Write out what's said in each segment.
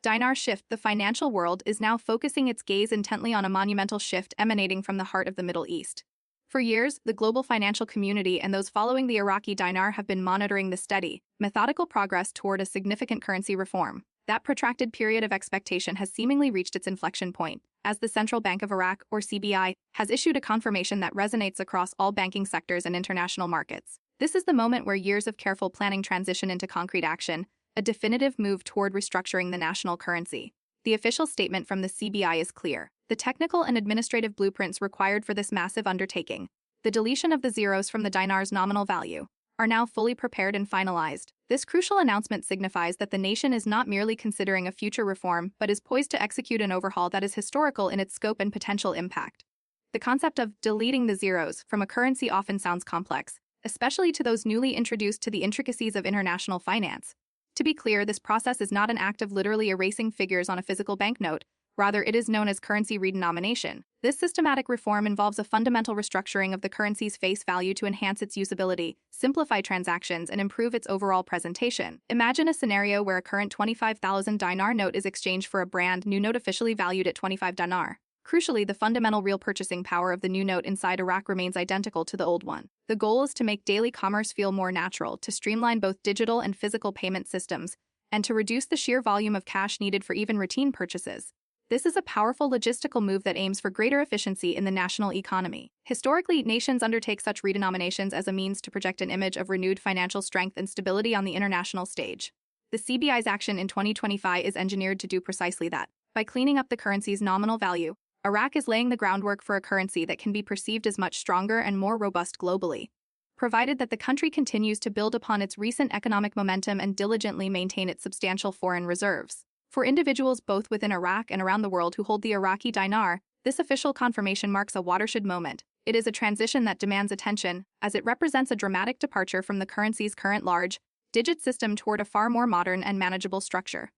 Dinar shift, the financial world is now focusing its gaze intently on a monumental shift emanating from the heart of the Middle East. For years, the global financial community and those following the Iraqi dinar have been monitoring the steady, methodical progress toward a significant currency reform. That protracted period of expectation has seemingly reached its inflection point, as the Central Bank of Iraq, or CBI, has issued a confirmation that resonates across all banking sectors and international markets. This is the moment where years of careful planning transition into concrete action, a definitive move toward restructuring the national currency. The official statement from the CBI is clear. The technical and administrative blueprints required for this massive undertaking, the deletion of the zeros from the dinar's nominal value, are now fully prepared and finalized. This crucial announcement signifies that the nation is not merely considering a future reform but is poised to execute an overhaul that is historical in its scope and potential impact. The concept of deleting the zeros from a currency often sounds complex, especially to those newly introduced to the intricacies of international finance. To be clear, this process is not an act of literally erasing figures on a physical banknote. Rather, it is known as currency redenomination. This systematic reform involves a fundamental restructuring of the currency's face value to enhance its usability, simplify transactions, and improve its overall presentation. Imagine a scenario where a current 25,000 dinar note is exchanged for a brand new note officially valued at 25 dinar. Crucially, the fundamental real purchasing power of the new note inside Iraq remains identical to the old one. The goal is to make daily commerce feel more natural, to streamline both digital and physical payment systems, and to reduce the sheer volume of cash needed for even routine purchases. This is a powerful logistical move that aims for greater efficiency in the national economy. Historically, nations undertake such redenominations as a means to project an image of renewed financial strength and stability on the international stage. The CBI's action in 2025 is engineered to do precisely that. By cleaning up the currency's nominal value, Iraq is laying the groundwork for a currency that can be perceived as much stronger and more robust globally, provided that the country continues to build upon its recent economic momentum and diligently maintain its substantial foreign reserves. For individuals both within Iraq and around the world who hold the Iraqi dinar, this official confirmation marks a watershed moment. It is a transition that demands attention, as it represents a dramatic departure from the currency's current large-digit system toward a far more modern and manageable structure.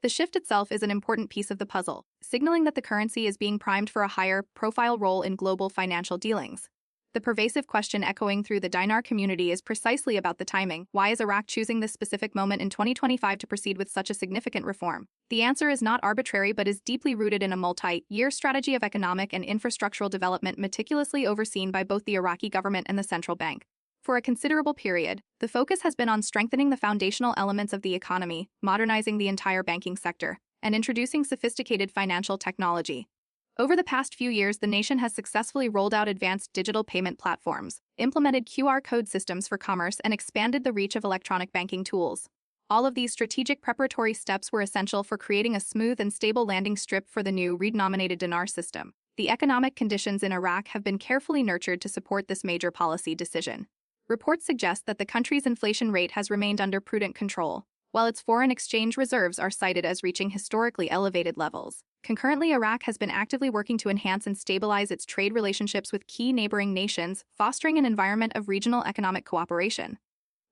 The shift itself is an important piece of the puzzle, signaling that the currency is being primed for a higher-profile role in global financial dealings. The pervasive question echoing through the dinar community is precisely about the timing. Why is Iraq choosing this specific moment in 2025 to proceed with such a significant reform? The answer is not arbitrary but is deeply rooted in a multi-year strategy of economic and infrastructural development meticulously overseen by both the Iraqi government and the central bank. For a considerable period, the focus has been on strengthening the foundational elements of the economy, modernizing the entire banking sector, and introducing sophisticated financial technology. Over the past few years, the nation has successfully rolled out advanced digital payment platforms, implemented QR code systems for commerce, and expanded the reach of electronic banking tools. All of these strategic preparatory steps were essential for creating a smooth and stable landing strip for the new redenominated dinar system. The economic conditions in Iraq have been carefully nurtured to support this major policy decision. Reports suggest that the country's inflation rate has remained under prudent control, while its foreign exchange reserves are cited as reaching historically elevated levels. Concurrently, Iraq has been actively working to enhance and stabilize its trade relationships with key neighboring nations, fostering an environment of regional economic cooperation.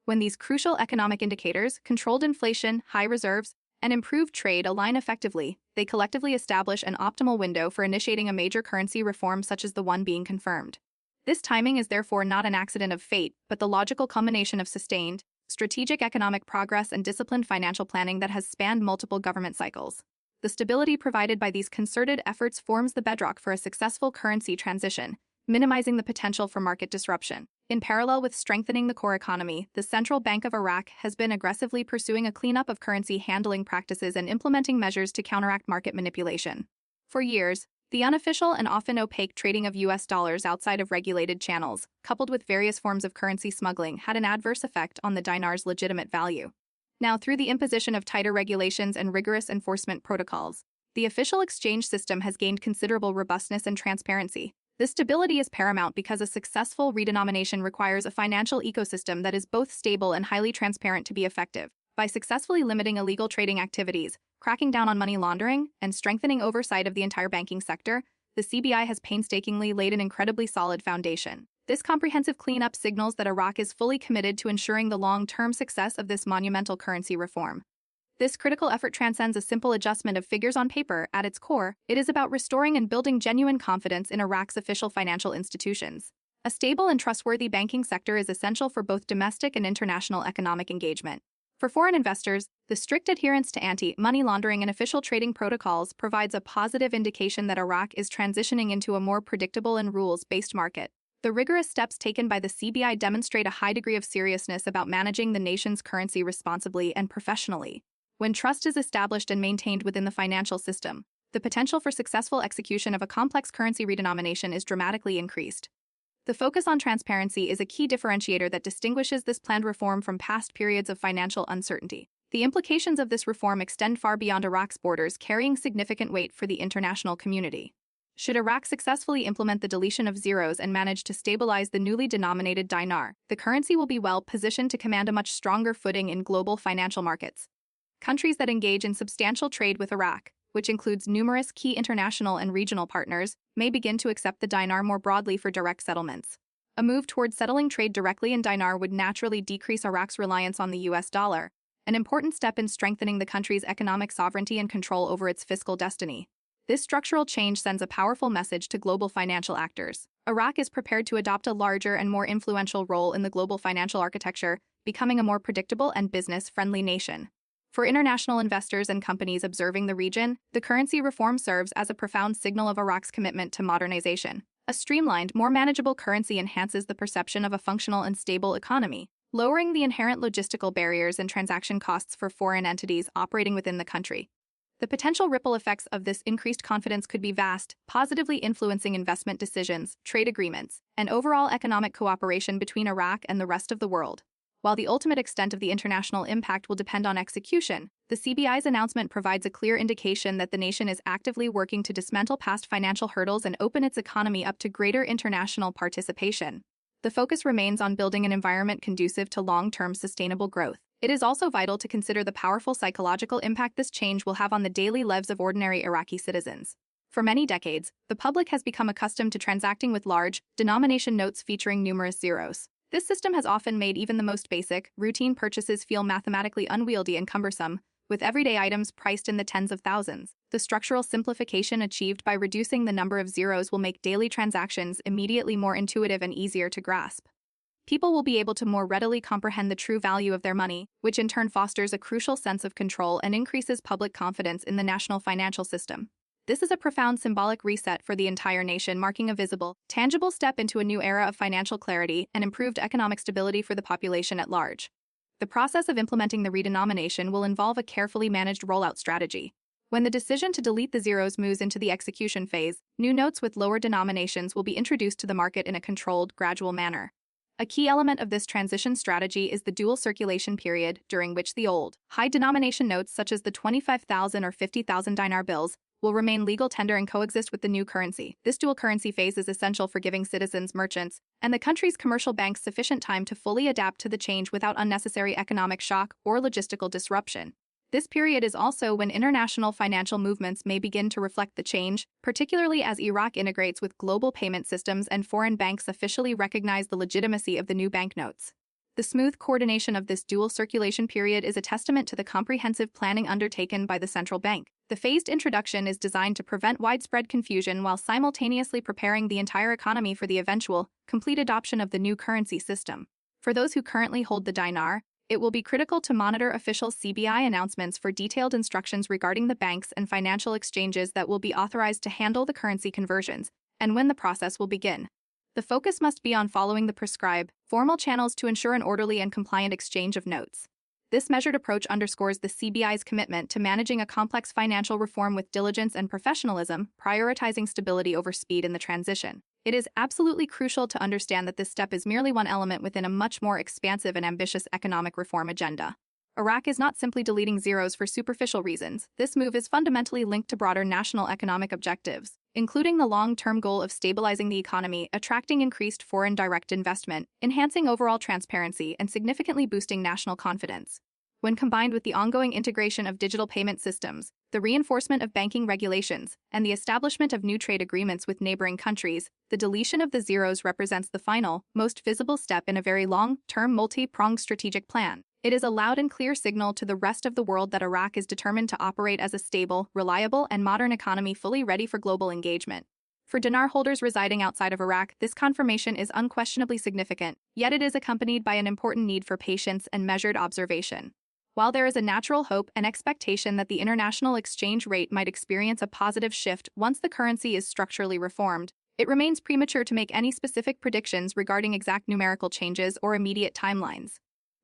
When these crucial economic indicators, controlled inflation, high reserves, and improved trade align effectively, they collectively establish an optimal window for initiating a major currency reform such as the one being confirmed. This timing is therefore not an accident of fate, but the logical culmination of sustained, strategic economic progress and disciplined financial planning that has spanned multiple government cycles. The stability provided by these concerted efforts forms the bedrock for a successful currency transition, minimizing the potential for market disruption. In parallel with strengthening the core economy, the Central Bank of Iraq has been aggressively pursuing a cleanup of currency handling practices and implementing measures to counteract market manipulation. For years, the unofficial and often opaque trading of U.S. dollars outside of regulated channels, coupled with various forms of currency smuggling, had an adverse effect on the dinar's legitimate value. Now, through the imposition of tighter regulations and rigorous enforcement protocols, the official exchange system has gained considerable robustness and transparency. This stability is paramount because a successful redenomination requires a financial ecosystem that is both stable and highly transparent to be effective. By successfully limiting illegal trading activities, cracking down on money laundering, and strengthening oversight of the entire banking sector, the CBI has painstakingly laid an incredibly solid foundation. This comprehensive cleanup signals that Iraq is fully committed to ensuring the long-term success of this monumental currency reform. This critical effort transcends a simple adjustment of figures on paper. At its core, it is about restoring and building genuine confidence in Iraq's official financial institutions. A stable and trustworthy banking sector is essential for both domestic and international economic engagement. For foreign investors, the strict adherence to anti-money laundering and official trading protocols provides a positive indication that Iraq is transitioning into a more predictable and rules-based market. The rigorous steps taken by the CBI demonstrate a high degree of seriousness about managing the nation's currency responsibly and professionally. When trust is established and maintained within the financial system, the potential for successful execution of a complex currency redenomination is dramatically increased. The focus on transparency is a key differentiator that distinguishes this planned reform from past periods of financial uncertainty. The implications of this reform extend far beyond Iraq's borders, carrying significant weight for the international community. Should Iraq successfully implement the deletion of zeros and manage to stabilize the newly denominated dinar, the currency will be well positioned to command a much stronger footing in global financial markets. Countries that engage in substantial trade with Iraq, which includes numerous key international and regional partners, may begin to accept the dinar more broadly for direct settlements. A move toward settling trade directly in dinar would naturally decrease Iraq's reliance on the US dollar, an important step in strengthening the country's economic sovereignty and control over its fiscal destiny. This structural change sends a powerful message to global financial actors. Iraq is prepared to adopt a larger and more influential role in the global financial architecture, becoming a more predictable and business-friendly nation. For international investors and companies observing the region, the currency reform serves as a profound signal of Iraq's commitment to modernization. A streamlined, more manageable currency enhances the perception of a functional and stable economy, lowering the inherent logistical barriers and transaction costs for foreign entities operating within the country. The potential ripple effects of this increased confidence could be vast, positively influencing investment decisions, trade agreements, and overall economic cooperation between Iraq and the rest of the world. While the ultimate extent of the international impact will depend on execution, the CBI's announcement provides a clear indication that the nation is actively working to dismantle past financial hurdles and open its economy up to greater international participation. The focus remains on building an environment conducive to long-term sustainable growth. It is also vital to consider the powerful psychological impact this change will have on the daily lives of ordinary Iraqi citizens. For many decades, the public has become accustomed to transacting with large, denomination notes featuring numerous zeros. This system has often made even the most basic, routine purchases feel mathematically unwieldy and cumbersome, with everyday items priced in the tens of thousands. The structural simplification achieved by reducing the number of zeros will make daily transactions immediately more intuitive and easier to grasp. People will be able to more readily comprehend the true value of their money, which in turn fosters a crucial sense of control and increases public confidence in the national financial system. This is a profound symbolic reset for the entire nation, marking a visible, tangible step into a new era of financial clarity and improved economic stability for the population at large. The process of implementing the redenomination will involve a carefully managed rollout strategy. When the decision to delete the zeros moves into the execution phase, new notes with lower denominations will be introduced to the market in a controlled, gradual manner. A key element of this transition strategy is the dual circulation period, during which the old, high-denomination notes such as the 25,000 or 50,000 dinar bills will remain legal tender and coexist with the new currency. This dual currency phase is essential for giving citizens, merchants, and the country's commercial banks sufficient time to fully adapt to the change without unnecessary economic shock or logistical disruption. This period is also when international financial movements may begin to reflect the change, particularly as Iraq integrates with global payment systems and foreign banks officially recognize the legitimacy of the new banknotes. The smooth coordination of this dual circulation period is a testament to the comprehensive planning undertaken by the central bank. The phased introduction is designed to prevent widespread confusion while simultaneously preparing the entire economy for the eventual, complete adoption of the new currency system. For those who currently hold the dinar, it will be critical to monitor official CBI announcements for detailed instructions regarding the banks and financial exchanges that will be authorized to handle the currency conversions, and when the process will begin. The focus must be on following the prescribed, formal channels to ensure an orderly and compliant exchange of notes. This measured approach underscores the CBI's commitment to managing a complex financial reform with diligence and professionalism, prioritizing stability over speed in the transition. It is absolutely crucial to understand that this step is merely one element within a much more expansive and ambitious economic reform agenda. Iraq is not simply deleting zeros for superficial reasons. This move is fundamentally linked to broader national economic objectives, including the long-term goal of stabilizing the economy, attracting increased foreign direct investment, enhancing overall transparency, and significantly boosting national confidence. When combined with the ongoing integration of digital payment systems, the reinforcement of banking regulations, and the establishment of new trade agreements with neighboring countries, the deletion of the zeros represents the final, most visible step in a very long-term multi-pronged strategic plan. It is a loud and clear signal to the rest of the world that Iraq is determined to operate as a stable, reliable, and modern economy fully ready for global engagement. For dinar holders residing outside of Iraq, this confirmation is unquestionably significant, yet it is accompanied by an important need for patience and measured observation. While there is a natural hope and expectation that the international exchange rate might experience a positive shift once the currency is structurally reformed, it remains premature to make any specific predictions regarding exact numerical changes or immediate timelines.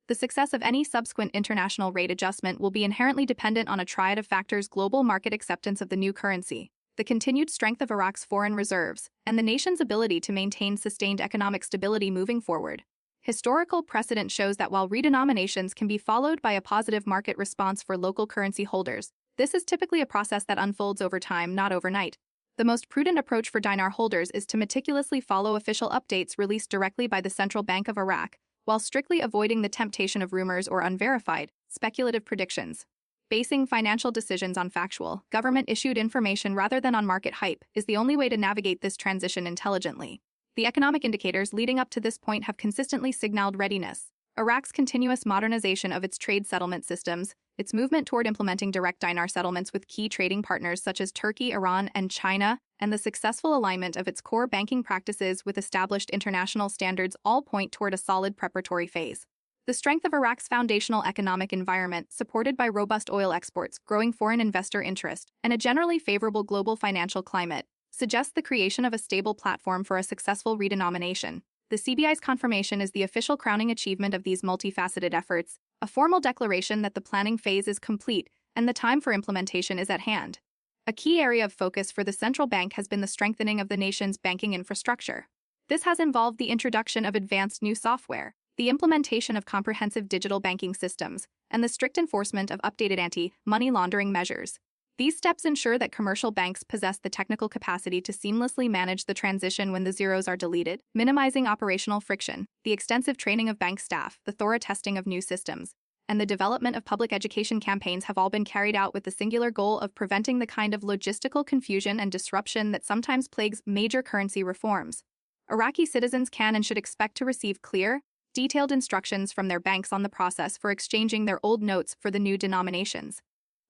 The success of any subsequent international rate adjustment will be inherently dependent on a triad of factors: global market acceptance of the new currency, the continued strength of Iraq's foreign reserves, and the nation's ability to maintain sustained economic stability moving forward. Historical precedent shows that while redenominations can be followed by a positive market response for local currency holders, this is typically a process that unfolds over time, not overnight. The most prudent approach for dinar holders is to meticulously follow official updates released directly by the Central Bank of Iraq, while strictly avoiding the temptation of rumors or unverified, speculative predictions. Basing financial decisions on factual, government-issued information rather than on market hype is the only way to navigate this transition intelligently. The economic indicators leading up to this point have consistently signaled readiness. Iraq's continuous modernization of its trade settlement systems, its movement toward implementing direct dinar settlements with key trading partners such as Turkey, Iran, and China, and the successful alignment of its core banking practices with established international standards all point toward a solid preparatory phase. The strength of Iraq's foundational economic environment, supported by robust oil exports, growing foreign investor interest, and a generally favorable global financial climate, suggests the creation of a stable platform for a successful redenomination. The CBI's confirmation is the official crowning achievement of these multifaceted efforts, a formal declaration that the planning phase is complete and the time for implementation is at hand. A key area of focus for the central bank has been the strengthening of the nation's banking infrastructure. This has involved the introduction of advanced new software, the implementation of comprehensive digital banking systems, and the strict enforcement of updated anti-money laundering measures. These steps ensure that commercial banks possess the technical capacity to seamlessly manage the transition when the zeros are deleted, minimizing operational friction. The extensive training of bank staff, the thorough testing of new systems, and the development of public education campaigns have all been carried out with the singular goal of preventing the kind of logistical confusion and disruption that sometimes plagues major currency reforms. Iraqi citizens can and should expect to receive clear, detailed instructions from their banks on the process for exchanging their old notes for the new denominations.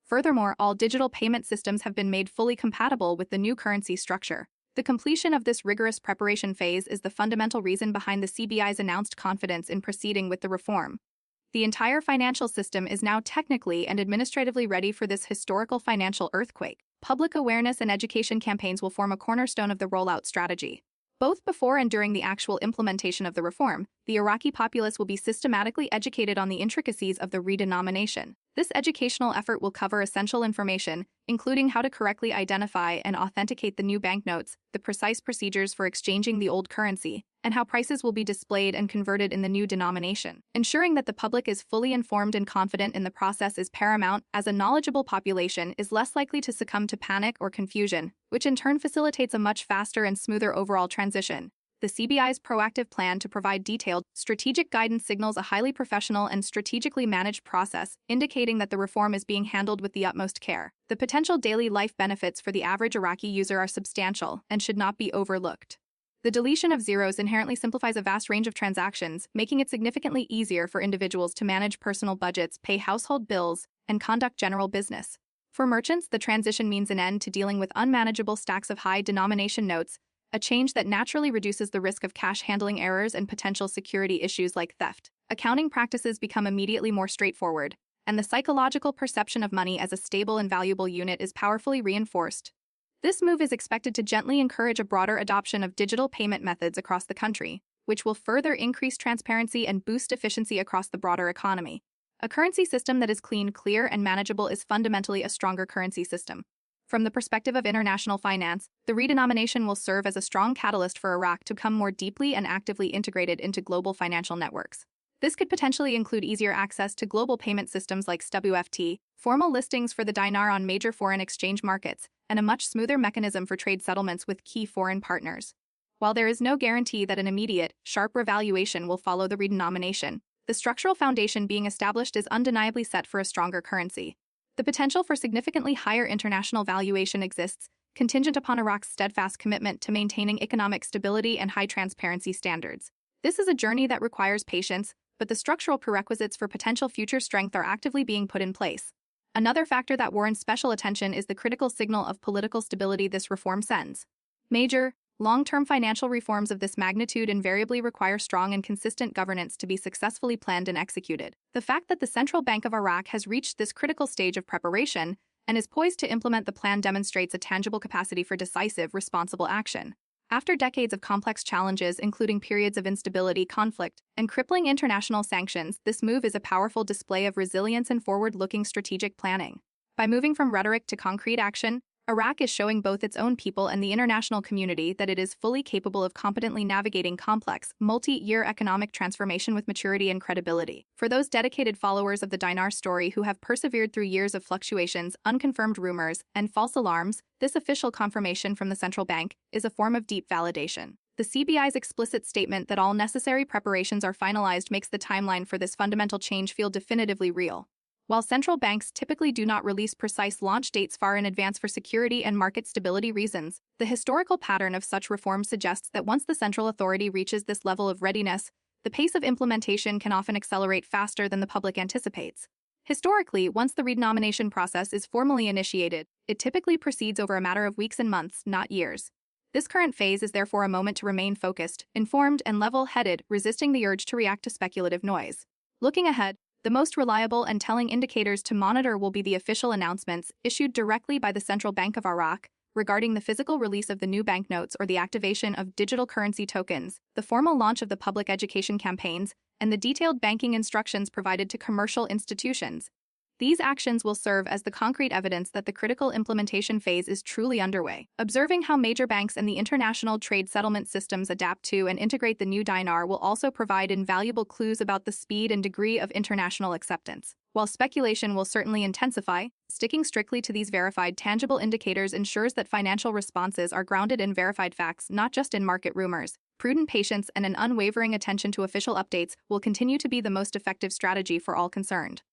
Furthermore, all digital payment systems have been made fully compatible with the new currency structure. The completion of this rigorous preparation phase is the fundamental reason behind the CBI's announced confidence in proceeding with the reform. The entire financial system is now technically and administratively ready for this historical financial earthquake. Public awareness and education campaigns will form a cornerstone of the rollout strategy. Both before and during the actual implementation of the reform, the Iraqi populace will be systematically educated on the intricacies of the redenomination. This educational effort will cover essential information, including how to correctly identify and authenticate the new banknotes, the precise procedures for exchanging the old currency, and how prices will be displayed and converted in the new denomination. Ensuring that the public is fully informed and confident in the process is paramount, as a knowledgeable population is less likely to succumb to panic or confusion, which in turn facilitates a much faster and smoother overall transition. The CBI's proactive plan to provide detailed, strategic guidance signals a highly professional and strategically managed process, indicating that the reform is being handled with the utmost care. The potential daily life benefits for the average Iraqi user are substantial and should not be overlooked. The deletion of zeros inherently simplifies a vast range of transactions, making it significantly easier for individuals to manage personal budgets, pay household bills, and conduct general business. For merchants, the transition means an end to dealing with unmanageable stacks of high-denomination notes, a change that naturally reduces the risk of cash handling errors and potential security issues like theft. Accounting practices become immediately more straightforward, and the psychological perception of money as a stable and valuable unit is powerfully reinforced. This move is expected to gently encourage a broader adoption of digital payment methods across the country, which will further increase transparency and boost efficiency across the broader economy. A currency system that is clean, clear, and manageable is fundamentally a stronger currency system. From the perspective of international finance, the redenomination will serve as a strong catalyst for Iraq to become more deeply and actively integrated into global financial networks. This could potentially include easier access to global payment systems like SWFT, formal listings for the dinar on major foreign exchange markets, and a much smoother mechanism for trade settlements with key foreign partners. While there is no guarantee that an immediate, sharp revaluation will follow the redenomination, the structural foundation being established is undeniably set for a stronger currency. The potential for significantly higher international valuation exists, contingent upon Iraq's steadfast commitment to maintaining economic stability and high transparency standards. This is a journey that requires patience, but the structural prerequisites for potential future strength are actively being put in place. Another factor that warrants special attention is the critical signal of political stability this reform sends. Major, Long-term financial reforms of this magnitude invariably require strong and consistent governance to be successfully planned and executed. The fact that the Central Bank of Iraq has reached this critical stage of preparation and is poised to implement the plan demonstrates a tangible capacity for decisive, responsible action. After decades of complex challenges, including periods of instability, conflict, and crippling international sanctions, this move is a powerful display of resilience and forward-looking strategic planning. By moving from rhetoric to concrete action, Iraq is showing both its own people and the international community that it is fully capable of competently navigating complex, multi-year economic transformation with maturity and credibility. For those dedicated followers of the Dinar story who have persevered through years of fluctuations, unconfirmed rumors, and false alarms, this official confirmation from the central bank is a form of deep validation. The CBI's explicit statement that all necessary preparations are finalized makes the timeline for this fundamental change feel definitively real. While central banks typically do not release precise launch dates far in advance for security and market stability reasons, the historical pattern of such reforms suggests that once the central authority reaches this level of readiness, the pace of implementation can often accelerate faster than the public anticipates. Historically, once the redenomination process is formally initiated, it typically proceeds over a matter of weeks and months, not years. This current phase is therefore a moment to remain focused, informed, and level-headed, resisting the urge to react to speculative noise. Looking ahead, the most reliable and telling indicators to monitor will be the official announcements issued directly by the Central Bank of Iraq regarding the physical release of the new banknotes or the activation of digital currency tokens, the formal launch of the public education campaigns, and the detailed banking instructions provided to commercial institutions. These actions will serve as the concrete evidence that the critical implementation phase is truly underway. Observing how major banks and the international trade settlement systems adapt to and integrate the new dinar will also provide invaluable clues about the speed and degree of international acceptance. While speculation will certainly intensify, sticking strictly to these verified, tangible indicators ensures that financial responses are grounded in verified facts, not just in market rumors. Prudent patience and an unwavering attention to official updates will continue to be the most effective strategy for all concerned.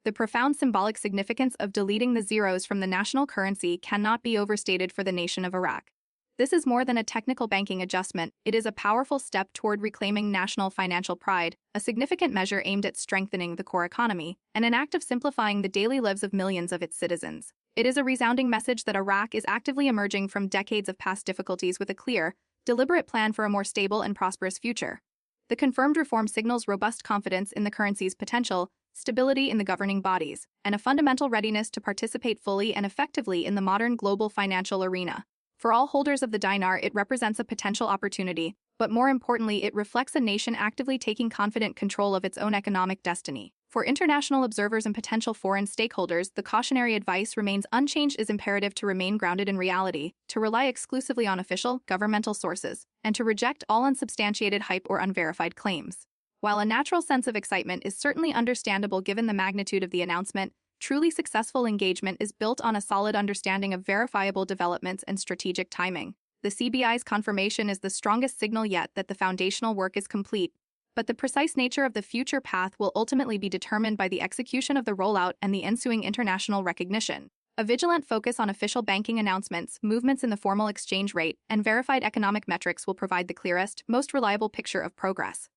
The profound symbolic significance of deleting the zeros from the national currency cannot be overstated for the nation of Iraq. This is more than a technical banking adjustment, it is a powerful step toward reclaiming national financial pride, a significant measure aimed at strengthening the core economy, and an act of simplifying the daily lives of millions of its citizens. It is a resounding message that Iraq is actively emerging from decades of past difficulties with a clear, deliberate plan for a more stable and prosperous future. The confirmed reform signals robust confidence in the currency's potential, stability in the governing bodies, and a fundamental readiness to participate fully and effectively in the modern global financial arena. For all holders of the dinar, it represents a potential opportunity, but more importantly, it reflects a nation actively taking confident control of its own economic destiny. For international observers and potential foreign stakeholders, the cautionary advice remains unchanged: it is imperative to remain grounded in reality, to rely exclusively on official, governmental sources, and to reject all unsubstantiated hype or unverified claims. While a natural sense of excitement is certainly understandable given the magnitude of the announcement, truly successful engagement is built on a solid understanding of verifiable developments and strategic timing. The CBI's confirmation is the strongest signal yet that the foundational work is complete, but the precise nature of the future path will ultimately be determined by the execution of the rollout and the ensuing international recognition. A vigilant focus on official banking announcements, movements in the formal exchange rate, and verified economic metrics will provide the clearest, most reliable picture of progress.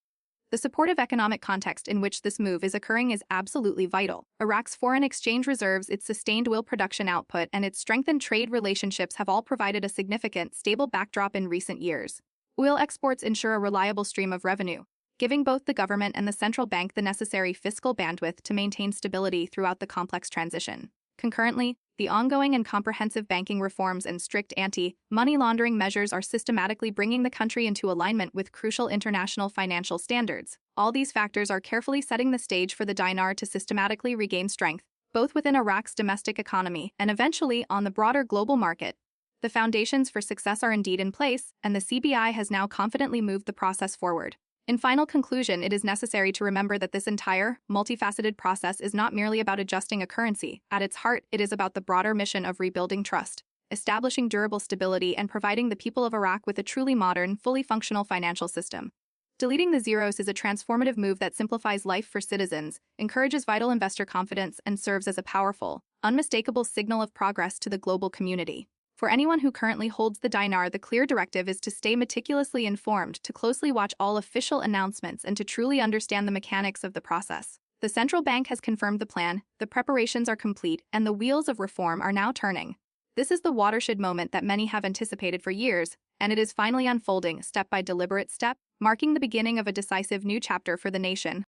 The supportive economic context in which this move is occurring is absolutely vital. Iraq's foreign exchange reserves, its sustained oil production output, and its strengthened trade relationships have all provided a significant, stable backdrop in recent years. Oil exports ensure a reliable stream of revenue, giving both the government and the central bank the necessary fiscal bandwidth to maintain stability throughout the complex transition. Concurrently, the ongoing and comprehensive banking reforms and strict anti-money laundering measures are systematically bringing the country into alignment with crucial international financial standards. All these factors are carefully setting the stage for the dinar to systematically regain strength, both within Iraq's domestic economy and eventually on the broader global market. The foundations for success are indeed in place, and the CBI has now confidently moved the process forward. In final conclusion, it is necessary to remember that this entire, multifaceted process is not merely about adjusting a currency. At its heart, it is about the broader mission of rebuilding trust, establishing durable stability, and providing the people of Iraq with a truly modern, fully functional financial system. Deleting the zeros is a transformative move that simplifies life for citizens, encourages vital investor confidence, and serves as a powerful, unmistakable signal of progress to the global community. For anyone who currently holds the dinar, the clear directive is to stay meticulously informed, to closely watch all official announcements, and to truly understand the mechanics of the process. The central bank has confirmed the plan, the preparations are complete, and the wheels of reform are now turning. This is the watershed moment that many have anticipated for years, and it is finally unfolding step by deliberate step, marking the beginning of a decisive new chapter for the nation.